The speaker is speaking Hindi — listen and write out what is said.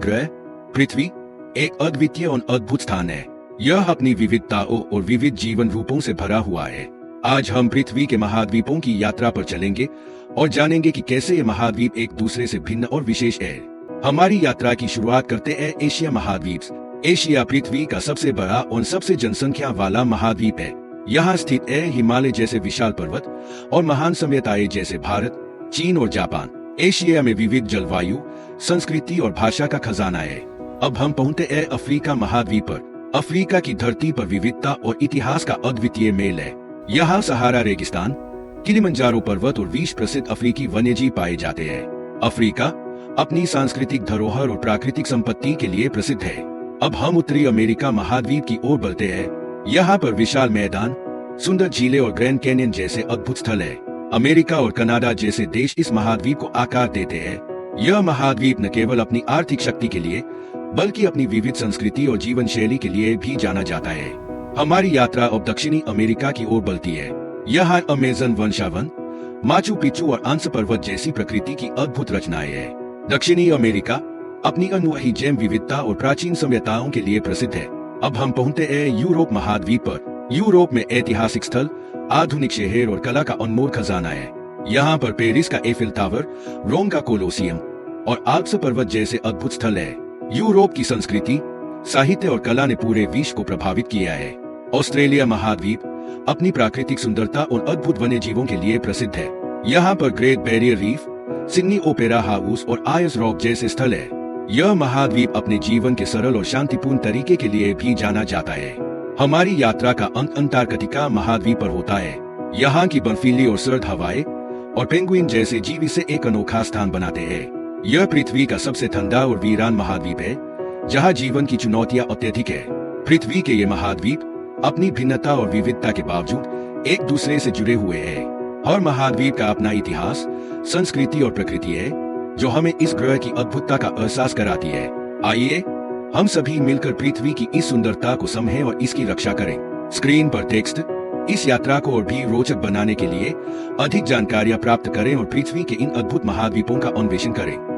ग्रह पृथ्वी एक अद्वितीय और अद्भुत स्थान है। यह अपनी विविधताओं और विविध जीवन रूपों से भरा हुआ है। आज हम पृथ्वी के महाद्वीपों की यात्रा पर चलेंगे और जानेंगे कि कैसे ये महाद्वीप एक दूसरे से भिन्न और विशेष है। हमारी यात्रा की शुरुआत करते हैं एशिया महाद्वीप से। एशिया पृथ्वी का सबसे बड़ा और सबसे जनसंख्या वाला महाद्वीप है। यहाँ स्थित है हिमालय जैसे विशाल पर्वत और महान सभ्यताएं जैसे भारत, चीन और जापान। एशिया में विविध जलवायु, संस्कृति और भाषा का खजाना है। अब हम पहुंचते हैं अफ्रीका महाद्वीप पर। अफ्रीका की धरती पर विविधता और इतिहास का अद्वितीय मेल है। यहाँ सहारा रेगिस्तान, किलिमंजारो पर्वत और 20 प्रसिद्ध अफ्रीकी वन्यजीव पाए जाते हैं। अफ्रीका अपनी सांस्कृतिक धरोहर और प्राकृतिक संपत्ति के लिए प्रसिद्ध है। अब हम उत्तरी अमेरिका महाद्वीप की ओर बढ़ते हैं। यहाँ पर विशाल मैदान, सुंदर झीलें और ग्रैंड कैनियन जैसे अद्भुत स्थल है। अमेरिका और कनाडा जैसे देश इस महाद्वीप को आकार देते हैं। यह महाद्वीप न केवल अपनी आर्थिक शक्ति के लिए बल्कि अपनी विविध संस्कृति और जीवन शैली के लिए भी जाना जाता है। हमारी यात्रा अब दक्षिणी अमेरिका की ओर बढ़ती है। यहाँ अमेज़न वंशावन, माचू पिच्चू और अंस पर्वत जैसी प्रकृति की अद्भुत रचनाएं हैं। दक्षिणी अमेरिका अपनी अनूठी जैव विविधता और प्राचीन सभ्यताओं के लिए प्रसिद्ध है। अब हम पहुंचते हैं यूरोप महाद्वीप पर। यूरोप में ऐतिहासिक स्थल, आधुनिक शहर और कला का अनमोल खजाना है। यहाँ पर पेरिस का एफिल टावर, रोम का कोलोसियम और आल्प्स पर्वत जैसे अद्भुत स्थल है। यूरोप की संस्कृति, साहित्य और कला ने पूरे विश्व को प्रभावित किया है। ऑस्ट्रेलिया महाद्वीप अपनी प्राकृतिक सुंदरता और अद्भुत वन्य जीवों के लिए प्रसिद्ध है। यहाँ पर great barrier reef, Sydney opera house और आयस रॉक जैसे स्थल है। यह महाद्वीप अपने जीवन के सरल और शांतिपूर्ण तरीके के लिए भी जाना जाता है। हमारी यात्रा का अंत अंटार्कटिका महाद्वीप पर होता है। यहाँ की बर्फीली और सर्द हवाएं और पेंगुइन जैसे जीव इसे एक अनोखा स्थान बनाते हैं। यह पृथ्वी का सबसे ठंडा और वीरान महाद्वीप है, जहाँ जीवन की चुनौतियाँ अत्यधिक है। पृथ्वी के ये महाद्वीप अपनी भिन्नता और विविधता के बावजूद एक दूसरे से जुड़े हुए हैं। हर महाद्वीप का अपना इतिहास, संस्कृति और प्रकृति है, जो हमें इस ग्रह की अद्भुतता का एहसास कराती है। आइए हम सभी मिलकर पृथ्वी की इस सुंदरता को समझें और इसकी रक्षा करें। स्क्रीन पर टेक्स्ट इस यात्रा को और भी रोचक बनाने के लिए अधिक जानकारियां प्राप्त करें और पृथ्वी के इन अद्भुत महाद्वीपों का अन्वेषण करें।